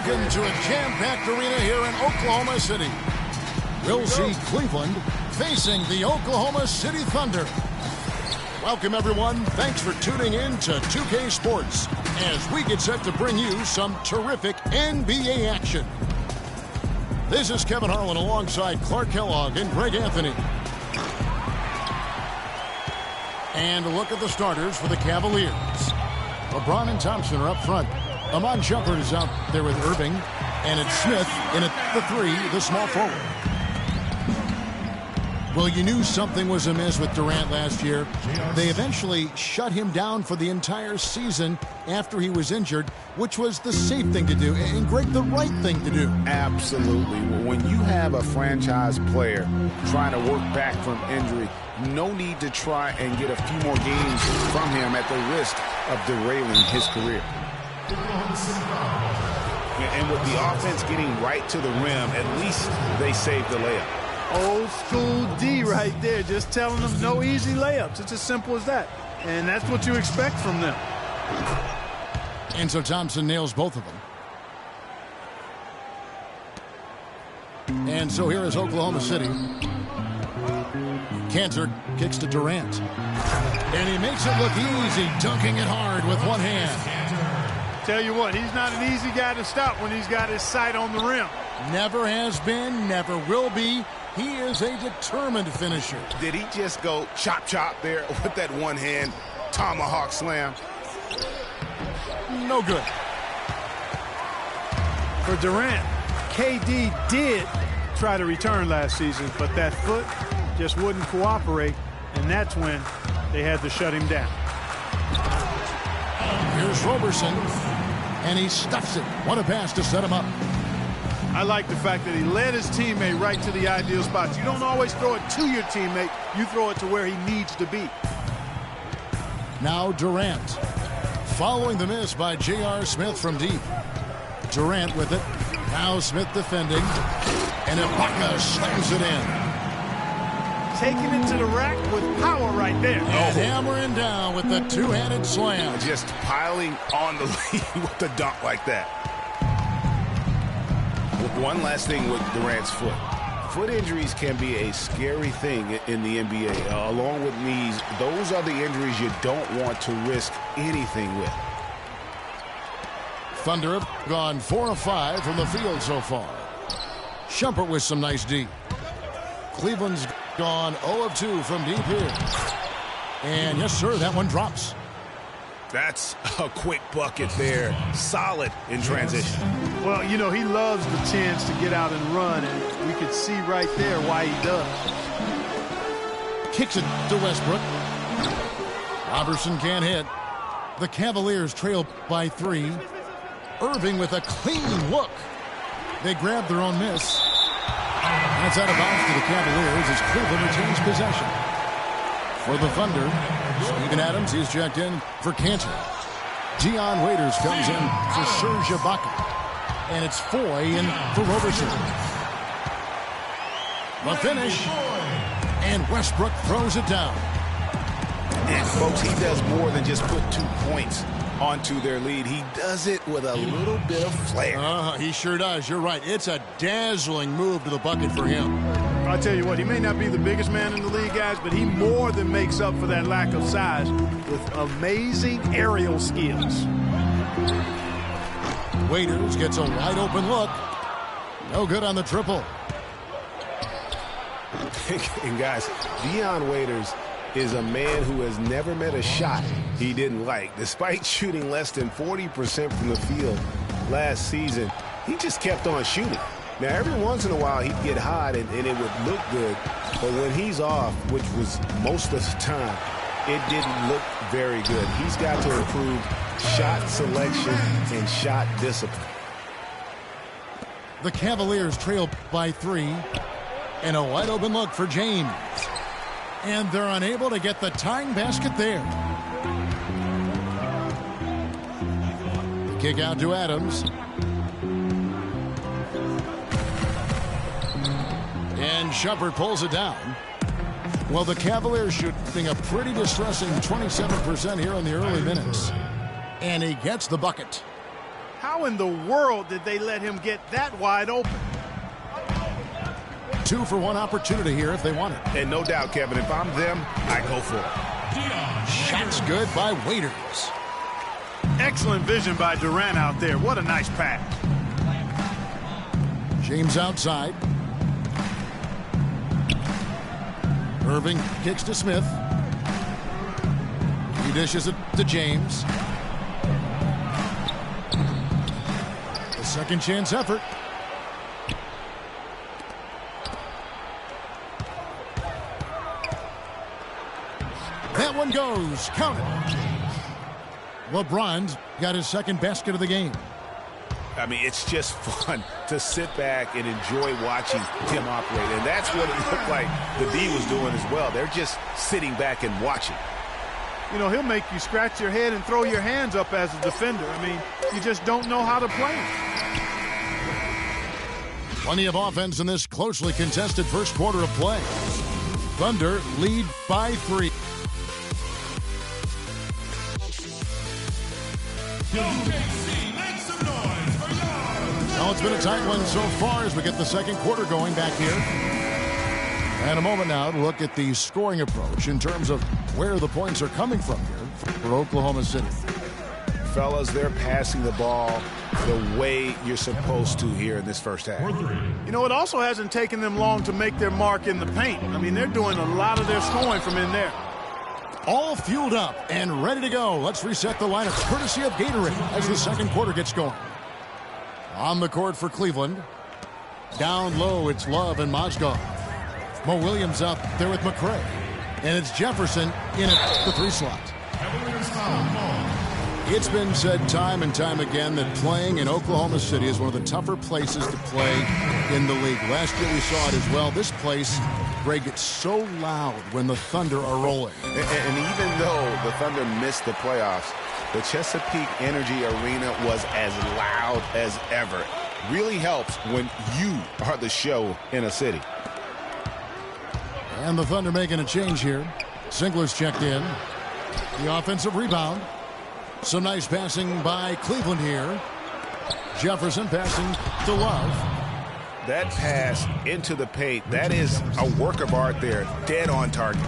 Welcome to a jam-packed arena here in Oklahoma City. We'll see Cleveland facing the Oklahoma City Thunder. Welcome, everyone. Thanks for tuning in to 2K Sports as we get set to bring you some terrific NBA action. This is Kevin Harlan alongside Clark Kellogg and Greg Anthony. And a look at the starters for the Cavaliers. LeBron and Thompson are up front. Amon Shumpert is out there with Irving. And it's Smith in at the three, the small forward. Well, you knew something was amiss with Durant last year. They eventually shut him down for the entire season after he was injured, which was the safe thing to do. And, Greg, the right thing to do. Absolutely. When you have a franchise player trying to work back from injury, no need to try and get a few more games from him at the risk of derailing his career. And with the offense getting right to the rim, at least they saved the layup. Old school D right there, just telling them no easy layups. It's as simple as that. And that's what you expect from them. And so Thompson nails both of them. And so here is Oklahoma City. Cantor kicks to Durant. And he makes it look easy, dunking it hard with one hand. Tell you what, he's not an easy guy to stop when he's got his sight on the rim. Never has been, never will be. He is a determined finisher. Did he just go chop there with that one hand tomahawk slam? No good. For Durant, KD did try to return last season, but that foot just wouldn't cooperate, and that's when they had to shut him down. Here's Roberson, and he stuffs it. What a pass to set him up. I like the fact that he led his teammate right to the ideal spots. You don't always throw it to your teammate. You throw it to where he needs to be. Now Durant. Following the miss by J.R. Smith from deep. Durant with it. Now Smith defending. And Ibaka slams it in. Taking it to the rack with power right there. And hammering down with the two-handed slam. Just piling on the lead with the dunk like that. One last thing with Durant's foot. Foot injuries can be a scary thing in the NBA. Along with knees, those are the injuries you don't want to risk anything with. Thunder have gone 4 of 5 from the field so far. Shumpert with some nice D. Cleveland's gone 0 of 2 from deep here. And yes, sir, that one drops. That's a quick bucket there. Solid in transition. Well, you know, he loves the chance to get out and run, and we could see right there why he does. Kicks it to Westbrook. Robertson can't hit. The Cavaliers trail by 3. Irving with a clean look. They grab their own miss. That's out of bounds to the Cavaliers as Cleveland retains possession. For the Thunder, Steven Adams, he's checked in for Cantor. Dion Waiters comes in for Serge Ibaka. And it's Foy in for Roberson. The finish. And Westbrook throws it down. And, folks, he does more than just put 2 points onto their lead. He does it with a little bit of flair. He sure does. You're right. It's a dazzling move to the bucket for him. I'll tell you what, he may not be the biggest man in the league, guys, but he more than makes up for that lack of size with amazing aerial skills. Waiters gets a wide open look. No good on the triple. And, guys, Dion Waiters is a man who has never met a shot he didn't like. Despite shooting less than 40% from the field last season, he just kept on shooting. Now, every once in a while, he'd get hot and it would look good. But when he's off, which was most of the time, it didn't look very good. He's got to improve shot selection and shot discipline. The Cavaliers trail by 3. And a wide open look for James. And they're unable to get the tying basket there. The kick out to Adams. And Shumpert pulls it down. Well, the Cavaliers shooting a pretty distressing 27% here in the early minutes. And he gets the bucket. How in the world did they let him get that wide open? 2-for-1 opportunity here if they want it. And no doubt, Kevin, if I'm them, I go for it. Shot's good by Waiters. Excellent vision by Durant out there. What a nice pass. James outside. Irving kicks to Smith. He dishes it to James. A second chance effort. That one goes. Count it. LeBron's got his second basket of the game. I mean, it's just fun to sit back and enjoy watching him operate. And that's what it looked like the D was doing as well. They're just sitting back and watching. You know, he'll make you scratch your head and throw your hands up as a defender. I mean, you just don't know how to play him. Plenty of offense in this closely contested first quarter of play. Thunder lead by 3. Now it's been a tight one so far as we get the second quarter going back here. And a moment now to look at the scoring approach in terms of where the points are coming from here for Oklahoma City. Fellas, they're passing the ball the way you're supposed to here in this first half. You know, it also hasn't taken them long to make their mark in the paint. I mean, they're doing a lot of their scoring from in there. All fueled up and ready to go. Let's reset the lineup courtesy of Gatorade as the second quarter gets going. On the court for Cleveland. Down low, it's Love and Mozgov. Mo Williams up there with McCray. And it's Jefferson in at the 3 slot. It's been said time and time again that playing in Oklahoma City is one of the tougher places to play in the league. Last year we saw it as well. This place, Greg, gets so loud when the Thunder are rolling. And even though the Thunder missed the playoffs, the Chesapeake Energy Arena was as loud as ever. Really helps when you are the show in a city. And the Thunder making a change here. Singler's checked in. The offensive rebound. Some nice passing by Cleveland here. Jefferson passing to Love. That pass into the paint, that is a work of art there. Dead on target.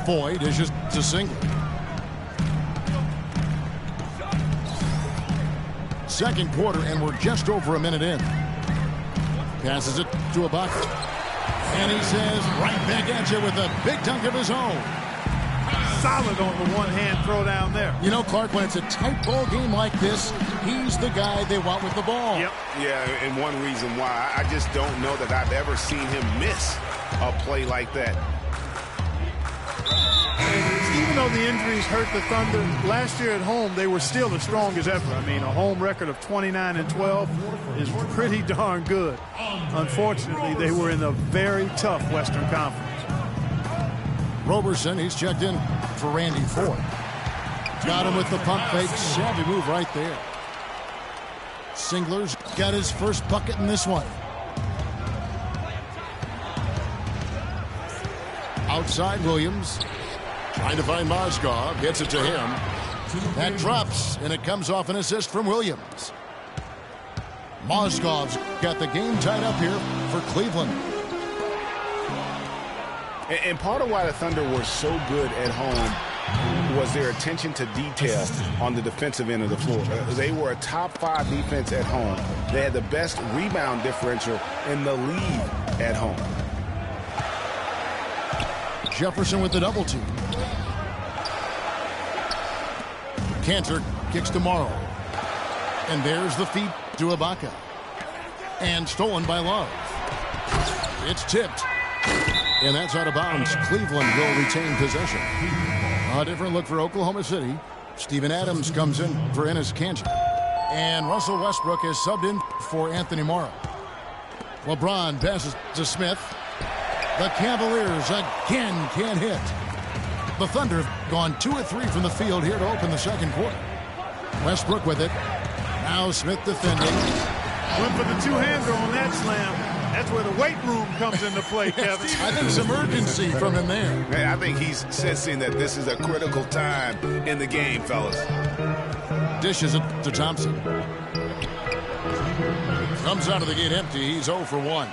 Foy dishes to Singler. Second quarter, and we're just over a minute in. Passes it to Ibaka. And he says, right back at you with a big dunk of his own. Solid on the one-hand throw down there. You know, Clark, when it's a tight ball game like this, he's the guy they want with the ball. Yep. Yeah, and one reason why, I just don't know that I've ever seen him miss a play like that. Even though the injuries hurt the Thunder, last year at home, they were still as strong as ever. I mean, a home record of 29-12 is pretty darn good. Unfortunately, they were in a very tough Western Conference. Roberson, he's checked in for Randy Ford. Got him with the pump fake. Savvy move right there. Singler's got his first bucket in this one. Outside Williams. Trying to find Mozgov. Gets it to him. That drops, and it comes off an assist from Williams. Mozgov's got the game tied up here for Cleveland. And part of why the Thunder were so good at home was their attention to detail on the defensive end of the floor. They were a top 5 defense at home. They had the best rebound differential in the league at home. Jefferson with the double team. Cantor kicks to Morrow. And there's the feed to Ibaka. And stolen by Love. It's tipped. And that's out of bounds. Cleveland will retain possession. A different look for Oklahoma City. Steven Adams comes in for Enes Kanter. And Russell Westbrook is subbed in for Anthony Morrow. LeBron passes to Smith. The Cavaliers again can't hit. The Thunder have gone 2 of 3 from the field here to open the second quarter. Westbrook with it. Now Smith defending. Went for the two-hander on that slam. That's where the weight room comes into play, Kevin. I think some urgency from him there. Man, I think he's sensing that this is a critical time in the game, fellas. Dishes it to Thompson. Comes out of the gate empty. He's 0 for 1.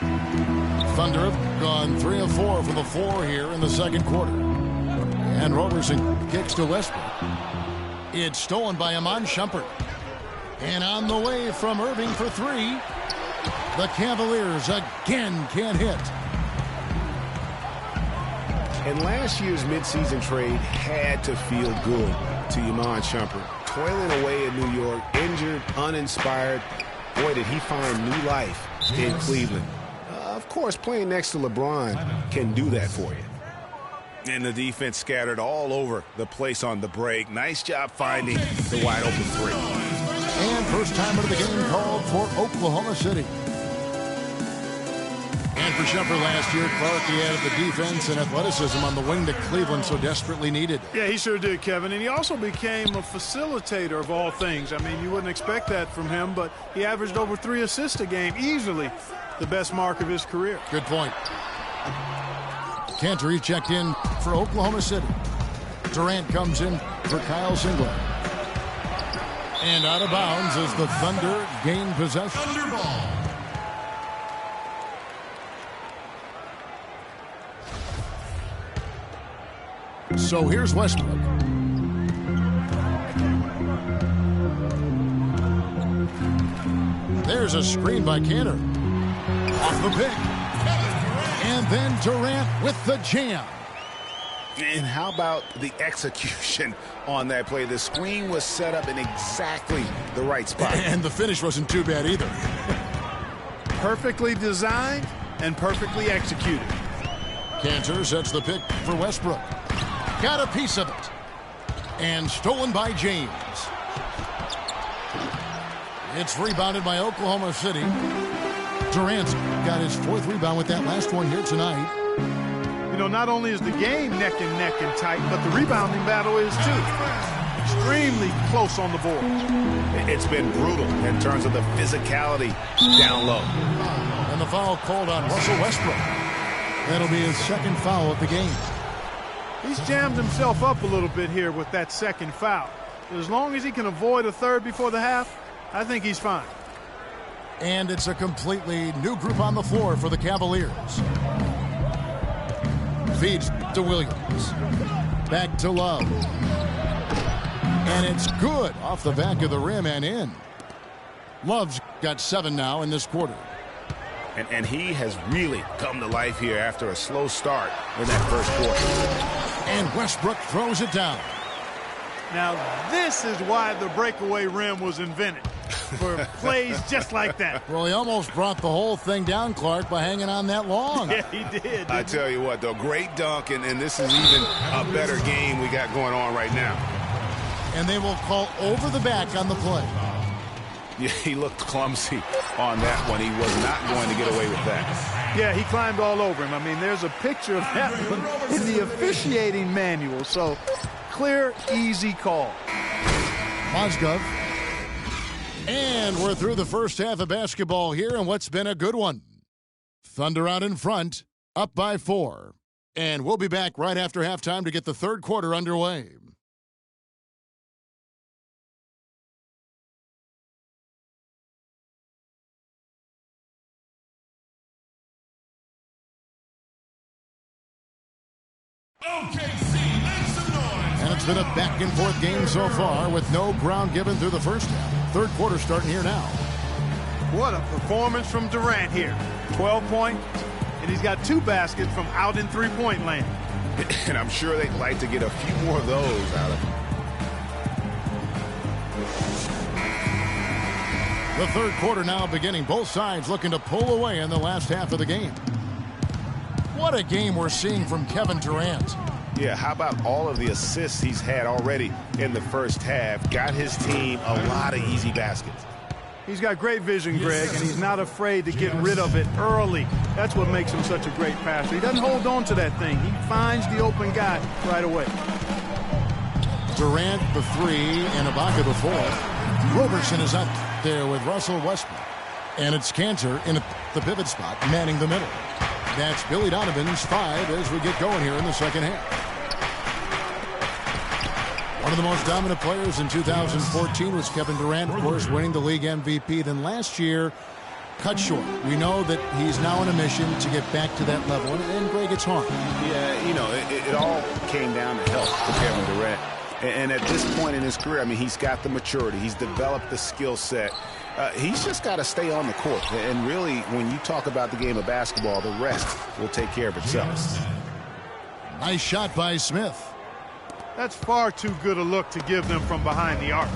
Thunder have gone 3 of 4 from the floor here in the second quarter. And Roberson kicks to Westbrook. It's stolen by Iman Shumpert. And on the way from Irving for 3. The Cavaliers again can't hit. And last year's midseason trade had to feel good to Iman Shumpert. Toiling away in New York, injured, uninspired. Boy, did he find new life in Cleveland. Of course, playing next to LeBron can do that for you. And the defense scattered all over the place on the break. Nice job finding the wide open 3. And first time of the game called for Oklahoma City. And for Shumpert last year, Clark, he added the defense and athleticism on the wing that Cleveland so desperately needed. Yeah, he sure did, Kevin. And he also became a facilitator of all things. I mean, you wouldn't expect that from him, but he averaged over 3 assists a game, easily the best mark of his career. Good point. Cantor, he checked in for Oklahoma City. Durant comes in for Kyle Singler. And out of bounds as the Thunder gain possession. Thunderball. So here's Westbrook. There's a screen by Cantor. Off the pick. And then Durant with the jam. And how about the execution on that play? The screen was set up in exactly the right spot. And the finish wasn't too bad either. Perfectly designed and perfectly executed. Cantor sets the pick for Westbrook. Got a piece of it. And stolen by James. It's rebounded by Oklahoma City. Durant's got his 4th rebound with that last one here tonight. You know, not only is the game neck and tight, but the rebounding battle is too. Extremely close on the board. It's been brutal in terms of the physicality down low. And the foul called on Russell Westbrook. That'll be his 2nd foul of the game. He's jammed himself up a little bit here with that 2nd foul. But as long as he can avoid a 3rd before the half, I think he's fine. And it's a completely new group on the floor for the Cavaliers. Feeds to Williams. Back to Love. And it's good off the back of the rim and in. Love's got 7 now in this quarter. And he has really come to life here after a slow start in that first quarter. And Westbrook throws it down. Now, this is why the breakaway rim was invented. For plays just like that. Well, he almost brought the whole thing down, Clark, by hanging on that long. Yeah, he did. I tell you what, though, great dunk, and this is even a better game we got going on right now. And they will call over the back on the play. Yeah, he looked clumsy on that one. He was not going to get away with that. Yeah, he climbed all over him. I mean, there's a picture of that one in the officiating manual. So, clear, easy call. Mozgov. And we're through the first half of basketball here, and what's been a good one. Thunder out in front, up by 4. And we'll be back right after halftime to get the 3rd quarter underway. And it's been a back-and-forth game so far with no ground given through the first half. 3rd quarter starting here now. What a performance from Durant here. 12 points, and he's got 2 baskets from out in three-point land. And I'm sure they'd like to get a few more of those out of him. The 3rd quarter now beginning. Both sides looking to pull away in the last half of the game. What a game we're seeing from Kevin Durant. Yeah, how about all of the assists he's had already in the first half? Got his team a lot of easy baskets. He's got great vision, Greg, and he's not afraid to get rid of it early. That's what makes him such a great passer. He doesn't hold on to that thing. He finds the open guy right away. Durant the 3 and Ibaka the 4. Roberson is up there with Russell Westbrook. And it's Cantor in the pivot spot, manning the middle. That's Billy Donovan's 5 as we get going here in the second half. One of the most dominant players in 2014 was Kevin Durant, of course, winning the league MVP. Then last year, cut short. We know that he's now on a mission to get back to that level. And Greg, it's hard. Yeah, you know, it all came down to health for Kevin Durant. And at this point in his career, I mean, he's got the maturity. He's developed the skill set. He's just got to stay on the court. And really, when you talk about the game of basketball, the rest will take care of itself. Nice shot by Smith. That's far too good a look to give them from behind the arc.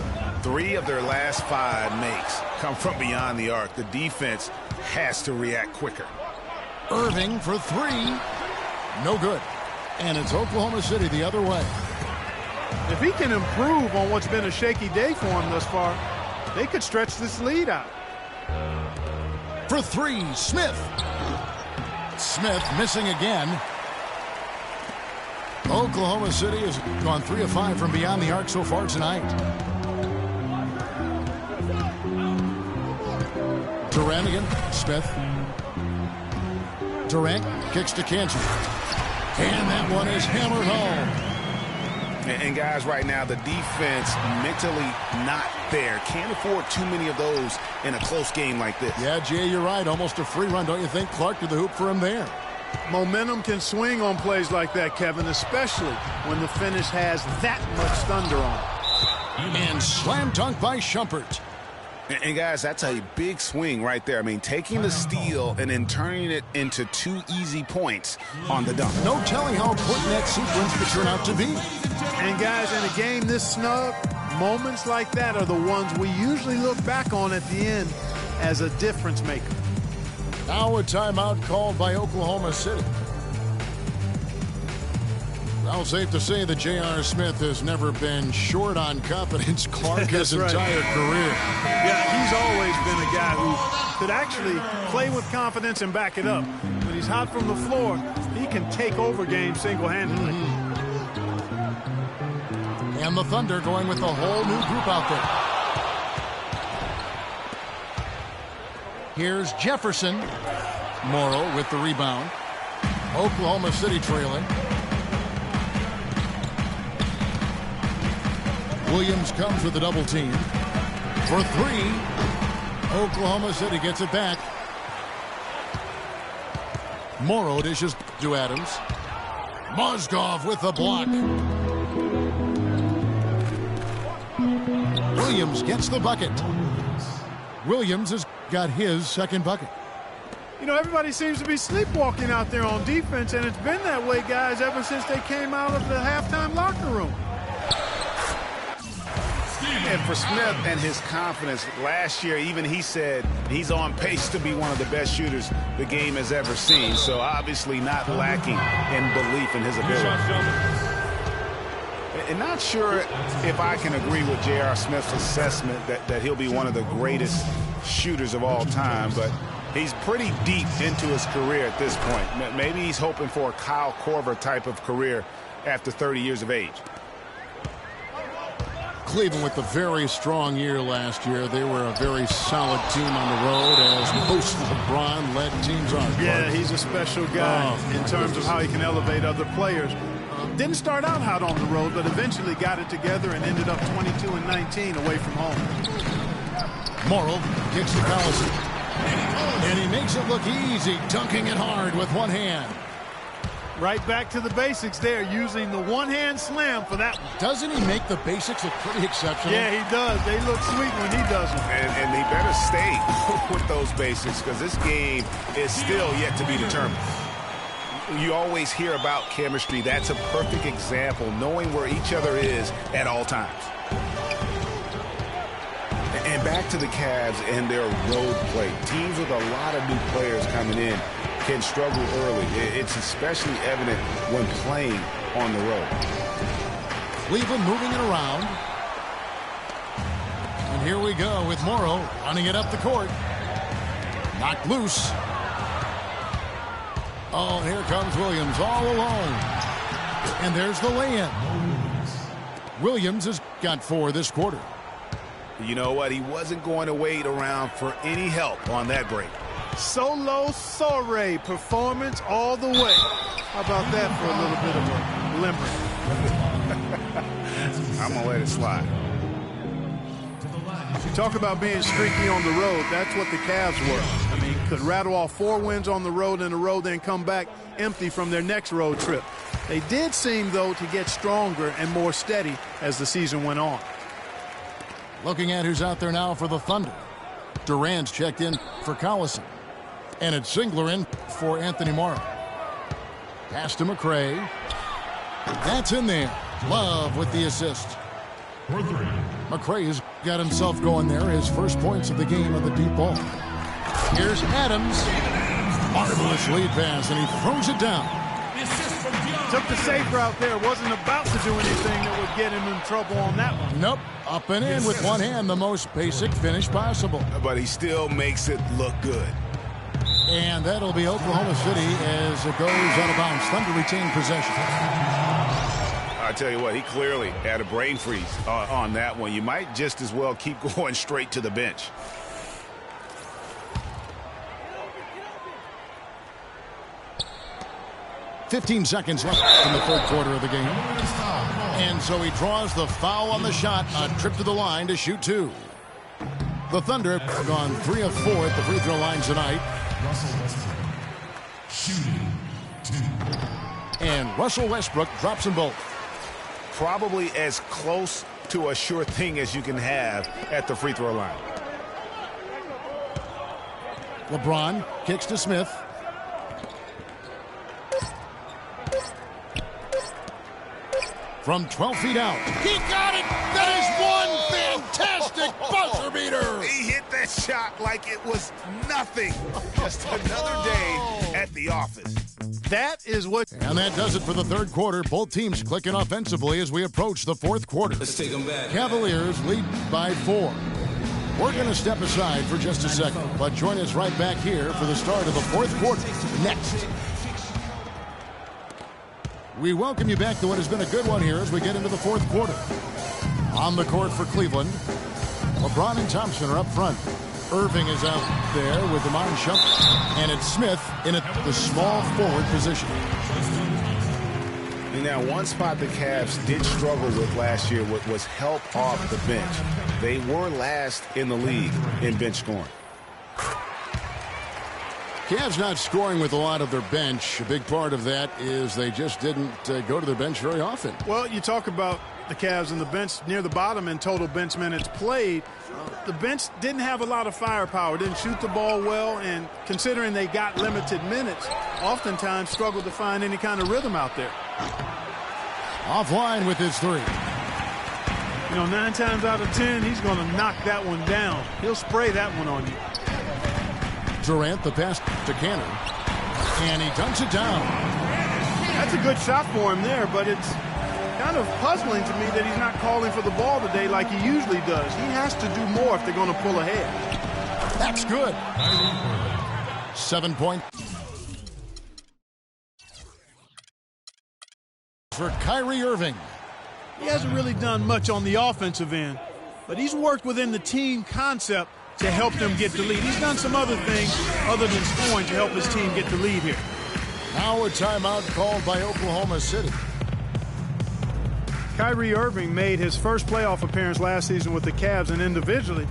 3 of their last 5 makes come from beyond the arc. The defense has to react quicker. Irving for 3. No good. And it's Oklahoma City the other way. If he can improve on what's been a shaky day for him thus far, they could stretch this lead out. For 3, Smith. Smith missing again. Oklahoma City has gone 3 of 5 from beyond the arc so far tonight. Durant again. Smith. Durant kicks to Kanji. And that one is hammered home. And guys, right now, the defense mentally not there. Can't afford too many of those in a close game like this. Yeah, Jay, you're right. Almost a free run, don't you think? Clark to the hoop for him there. Momentum can swing on plays like that, Kevin, especially when the finish has that much thunder on it. And slam dunk by Shumpert. And guys, that's a big swing right there. I mean, taking the steal and then turning it into 2 easy points on the dunk. No telling how important that sequence could turn out to be. And guys, in a game this snug, moments like that are the ones we usually look back on at the end as a difference maker. Now a timeout called by Oklahoma City. Well, safe to say that J.R. Smith has never been short on confidence, Clark, his entire career. Yeah, he's always been a guy who could actually play with confidence and back it up. When he's hot from the floor, he can take over games single-handedly. And the Thunder going with a whole new group out there. Here's Jefferson. Morrow with the rebound. Oklahoma City trailing. Williams comes with a double team. For 3, Oklahoma City gets it back. Morrow dishes to Adams. Mozgov with the block. Williams gets the bucket. Williams has got his second bucket. You know, everybody seems to be sleepwalking out there on defense, and it's been that way, guys, ever since they came out of the halftime locker room. And for Smith and his confidence, last year even he said he's on pace to be one of the best shooters the game has ever seen. So obviously not lacking in belief in his ability. And not sure if I can agree with J.R. Smith's assessment that he'll be one of the greatest shooters of all time, but he's pretty deep into his career at this point. Maybe he's hoping for a Kyle Korver type of career after 30 years of age. Cleveland with a very strong year last year. They were a very solid team on the road, as most LeBron-led teams are. Yeah, he's a special guy in terms of how he can elevate other players. Didn't start out hot on the road, but eventually got it together and ended up 22-19 away from home. Morrow kicks to Collison. And he makes it look easy, dunking it hard with one hand. Right back to the basics there, using the one-hand slam for that one. Doesn't he make the basics look pretty exceptional? Yeah, he does. They look sweet when he does them. And they better stay with those basics, because this game is still yet to be determined. You always hear about chemistry. That's a perfect example, knowing where each other is at all times. And back to the Cavs and their road play. Teams with a lot of new players coming in can struggle early. It's especially evident when playing on the road. Cleveland moving it around. And here we go with Morrow running it up the court. Knocked loose. Oh, and here comes Williams all alone. And there's the lay-in. Williams has got 4 this quarter. You know what? He wasn't going to wait around for any help on that break. Solo soiree performance all the way. How about that for a little bit of a limerick? I'm going to let it slide. You talk about being streaky on the road. That's what the Cavs were. I mean, could rattle off 4 wins on the road in a row, then come back empty from their next road trip. They did seem, though, to get stronger and more steady as the season went on. Looking at who's out there now for the Thunder. Durant's checked in for Collison. And it's Singler in for Anthony Morrow. Pass to McRae. That's in there. Love with the assist. McRae has got himself going there. His first points of the game on the deep ball. Here's Adams. Marvelous lead pass, and he throws it down. Took the safe route there. Wasn't about to do anything that would get him in trouble on that one. Nope. Up and in with one hand, the most basic finish possible. But he still makes it look good. And that'll be Oklahoma City as it goes out of bounds. Thunder retain possession. I tell you what, he clearly had a brain freeze on that one. You might just as well keep going straight to the bench. "15 seconds left in the third quarter of the game. And so he draws the foul on the shot. A trip to the line to shoot 2. The Thunder have gone 3 of 4 at the free throw line tonight. And Russell Westbrook drops them both. Probably as close to a sure thing as you can have at the free throw line. LeBron kicks to Smith. From 12 feet out. He got it! That is one fantastic buzzer beater! He hit that shot like it was nothing. Just another day at the office. That is what... And that does it for the third quarter. Both teams clicking offensively as we approach the fourth quarter. Let's take them back. Cavaliers lead by 4. We're going to step aside for just a second, but join us right back here for the start of the fourth quarter next. We welcome you back to what has been a good one here as we get into the fourth quarter. On the court for Cleveland, LeBron and Thompson are up front. Irving is out there with Iman Shumpert. And it's Smith in the small forward position. And now one spot the Cavs did struggle with last year was help off the bench. They were last in the league in bench scoring. Cavs not scoring with a lot of their bench. A big part of that is they just didn't go to their bench very often. Well, you talk about the Cavs and the bench near the bottom in total bench minutes played. The bench didn't have a lot of firepower, didn't shoot the ball well, and considering they got limited minutes, oftentimes struggled to find any kind of rhythm out there. Offline with his 3. You know, 9 times out of 10, he's going to knock that one down. He'll spray that one on you. Durant, the pass to Cannon, and he dunks it down. That's a good shot for him there, but it's kind of puzzling to me that he's not calling for the ball today like he usually does. He has to do more if they're going to pull ahead. That's good. 7 point for Kyrie Irving. He hasn't really done much on the offensive end, but he's worked within the team concept to help them get the lead. He's done some other things other than scoring to help his team get the lead here. Now a timeout called by Oklahoma City. Kyrie Irving made his first playoff appearance last season with the Cavs and individually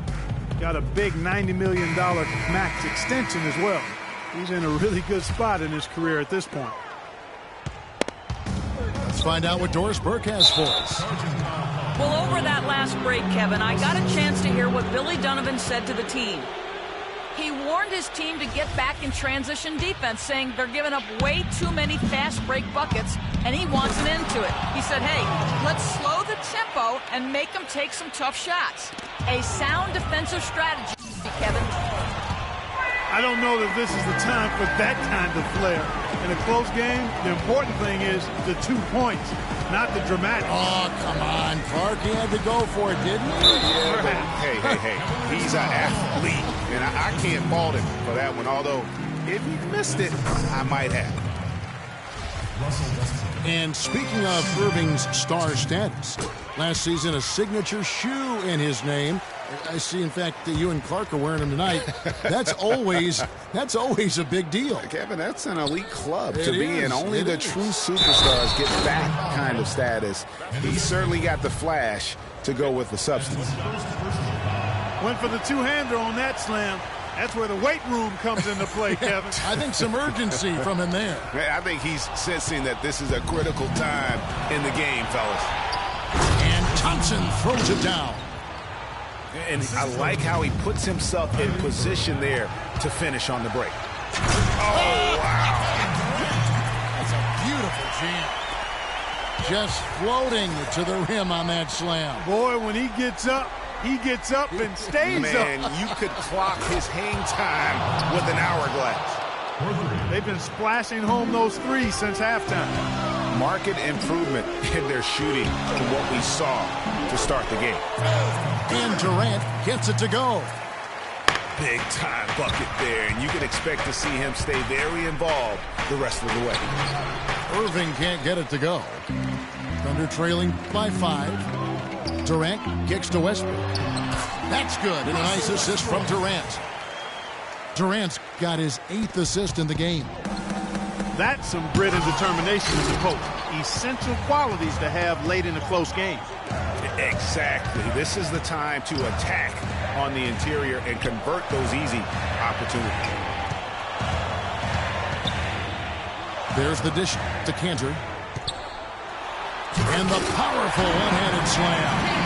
got a big $90 million max extension as well. He's in a really good spot in his career at this point. Let's find out what Doris Burke has for us. Well, over that last break, Kevin, I got a chance to hear what Billy Donovan said to the team. He warned his team to get back in transition defense, saying they're giving up way too many fast break buckets, and he wants an end to it. He said, hey, let's slow the tempo and make them take some tough shots. A sound defensive strategy, Kevin. I don't know that this is the time for that kind of flair. In a close game, the important thing is the 2 points, not the dramatic. Oh, come on, Clark. He had to go for it, didn't he? Yeah, but hey. He's an athlete, and I can't fault him for that one. Although, if he missed it, I might have. And speaking of Irving's star status, last season a signature shoe in his name I see, in fact, that you and Clark are wearing them tonight. That's always a big deal. Kevin, that's an elite club to It be in. is. Only the true superstars get that kind of status. He certainly got the flash to go with the substance. Went for the two-hander on that slam. That's where the weight room comes into play, Kevin. I think some urgency from him there. I think he's sensing that this is a critical time in the game, fellas. And Thompson throws it down. And I like how he puts himself in position there to finish on the break. Oh, wow. That's a beautiful jam. Just floating to the rim on that slam. Boy, when he gets up and stays Man, up. you could clock his hang time with an hourglass. They've been splashing home those threes since halftime. Marked improvement in their shooting from what we saw to start the game. And Durant gets it to go. Big time bucket there, and you can expect to see him stay very involved the rest of the way. Irving can't get it to go. Thunder trailing by 5. Durant kicks to Westbrook. That's good, and a nice assist from Durant. Durant's got his 8th assist in the game. That's some grit and determination in the post. Essential qualities to have late in a close game. Exactly. This is the time to attack on the interior and convert those easy opportunities. There's the dish to Cantor. And the powerful one-handed slam.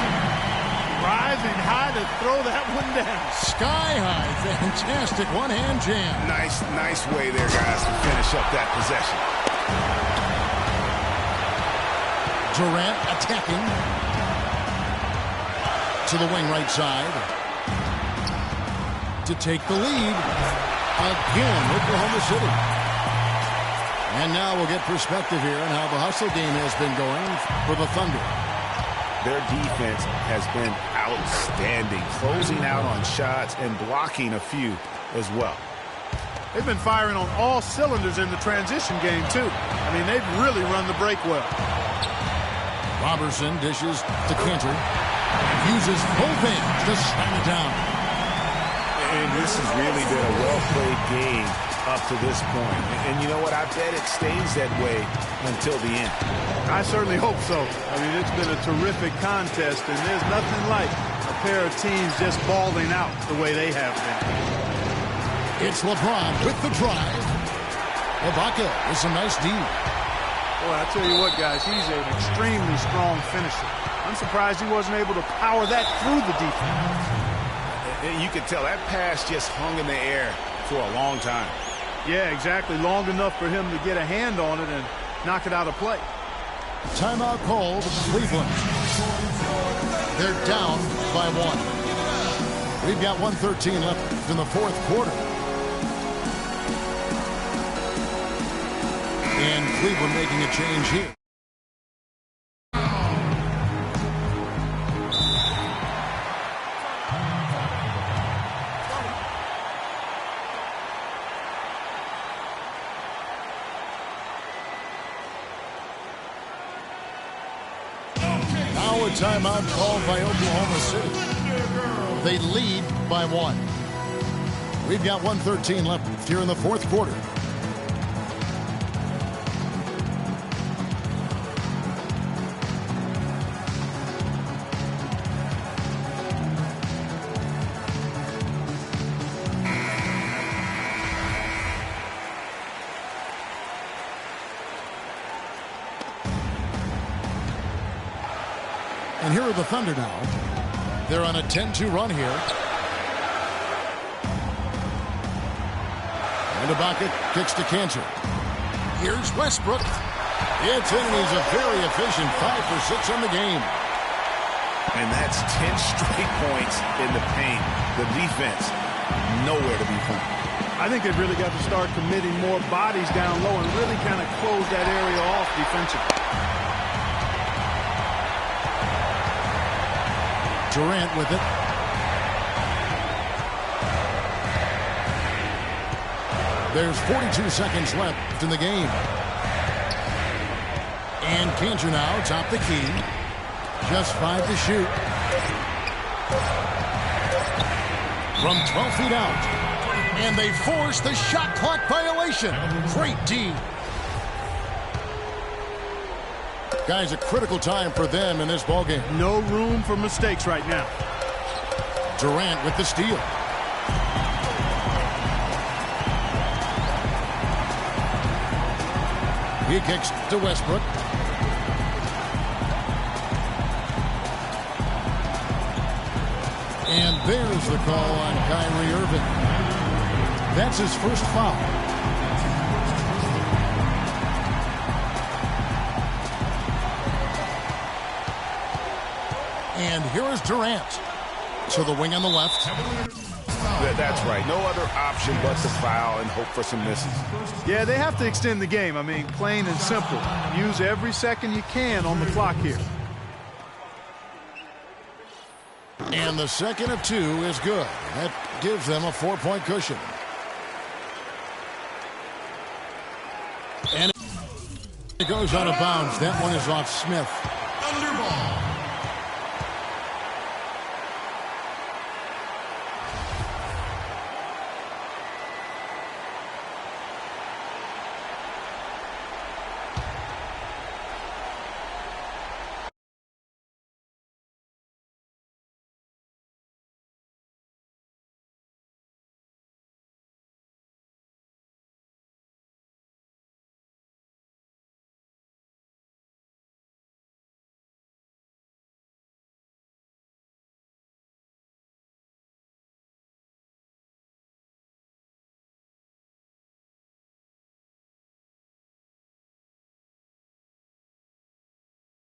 Rising high to throw that one down. Sky high. Fantastic one-hand jam. Nice way there, guys, to finish up that possession. Durant attacking. To the wing right side. To take the lead. Again, Oklahoma City. And now we'll get perspective here on how the hustle game has been going for the Thunder. Their defense has been outstanding, closing out on shots and blocking a few as well. They've been firing on all cylinders in the transition game, too. I mean, they've really run the break well. Robertson dishes to Cantor. Uses both hands to slam it down. And this has really been a well-played game up to this point. And you know what? I bet it stays that way until the end. I certainly hope so. I mean, it's been a terrific contest, and there's nothing like a pair of teams just balling out the way they have been. It's LeBron with the drive. Ibaka with some nice D. Boy, I tell you what, guys, he's an extremely strong finisher. I'm surprised he wasn't able to power that through the defense. You could tell that pass just hung in the air for a long time. Yeah, exactly. Long enough for him to get a hand on it and knock it out of play. Timeout called Cleveland. They're down by 1. We've got 1:13 left in the 4th quarter. And Cleveland making a change here. Now a timeout called by Oklahoma City. They lead by 1. We've got 1:13 left here in the 4th quarter. And here are the Thunder now. They're on a 10-2 run here. And Ibaka kicks to Cantor. Here's Westbrook. It's in, and he's a very efficient 5 for 6 on the game. And that's 10 straight points in the paint. The defense, nowhere to be found. I think they've really got to start committing more bodies down low and really kind of close that area off defensively. Durant with it. There's 42 seconds left in the game. And Cantor now top the key. Just 5 to shoot. From 12 feet out. And they force the shot clock violation. Great D. Guys, a critical time for them in this ballgame. No room for mistakes right now. Durant with the steal. He kicks to Westbrook. And there's the call on Kyrie Irving. That's his first foul. And here is Durant. To the wing on the left. That's right. No other option but to foul and hope for some misses. Yeah, they have to extend the game. I mean, plain and simple. Use every second you can on the clock here. And the second of 2 is good. That gives them a 4-point cushion. And it goes out of bounds. That one is off Smith.